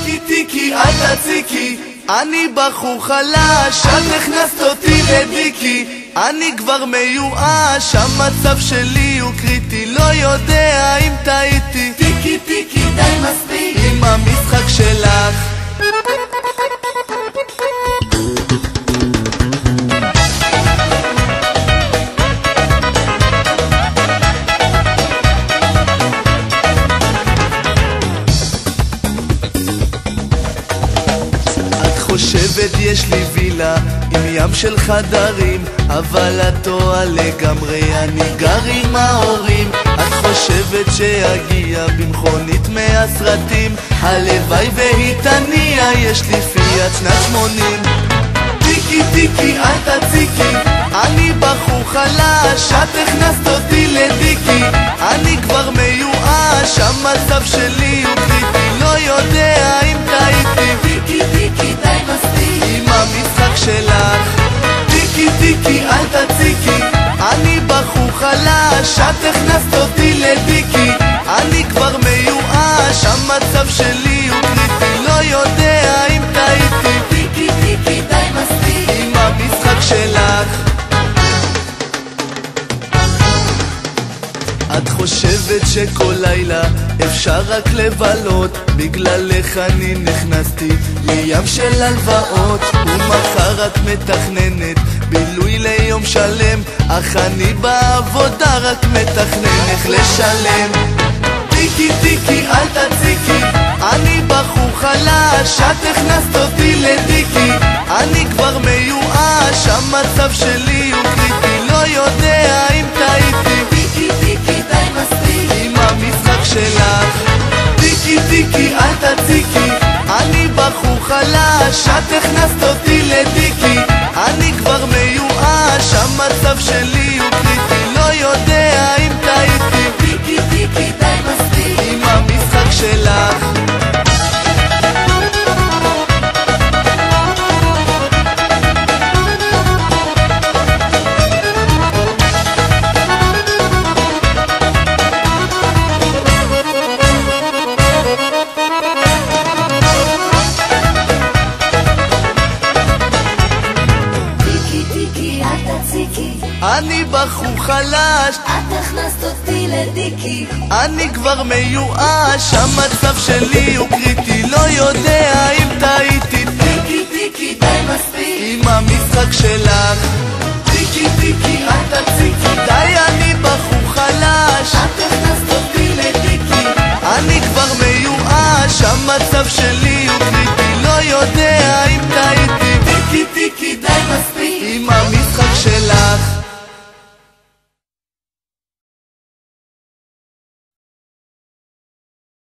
טיקי טיקי אל תציקי, אני בחור חלש, את הכנסת אותי לדיקי. אני כבר מיואש, המצב שלי הוא קריטי, לא יודע אם טעיתי. טיקי טיקי די מספיק עם המשחק שלך. חושבת יש לי וילה עם ים של חדרים, אבל את טועה לגמרי, אני גר עם ההורים. את חושבת שיגיע במכונית מהסרטים, הלוואי והיא תניע, יש לי פיאט שנת 80. טיקי טיקי אל תציקי, אני בחור חלש, את הכנסת אותי לדיקי. אני כבר מיואש, המצב שלי הוא קריטי, לא יודע אם טעיתי. טיקי טיקי די מספיק עם המשחק שלך. טיקי טיקי אל תציקי, אני בחור חלש, את הכנסת אותי לדיקי. אני כבר מיואש, המצב שלי הוא קריטי, לא יודע אם טעיתי. טיקי טיקי די מספיק עם המשחק שלך. את חושבת שכל לילה אפשר רק לבלות, בגללך אני נכנסתי לים של הלוואות, ומחר את מתכננת בילוי ליום שלם, אך אני בעבודה רק מתכנן איך לשלם. טיקי טיקי אל תציקי, אני בחור חלש, את הכנסת אותי לדיקי. אני כבר מיואש, המצב שלי הוא קריטי, לא יודע אם טעיתי. טיקי טיקי די מספיק עם המשחק שלך. טיקי טיקי אל תציקי, אני בחור חלש, את הכנסת אותי לדיקי. אני כבר מיואש, המצב שלי הוא קריטי, לא יודע אם טעיתי. טיקי טיקי די מספיק עם המשחק שלך. אני בחור חלש, את הכנסת אותי לדיקי. אני כבר מיואש, המצב שלי הוא קריטי, לא יודע אם טעיתי. טיקי טיקי די מספיק עם המשחק שלך. טיקי טיקי אל תציקי, די אני בחור חלש, את הכנסת אותי לדיקי. אני כבר מיואש, המצב שלי הוא קריטי, לא יודע אם טעיתי. טיקי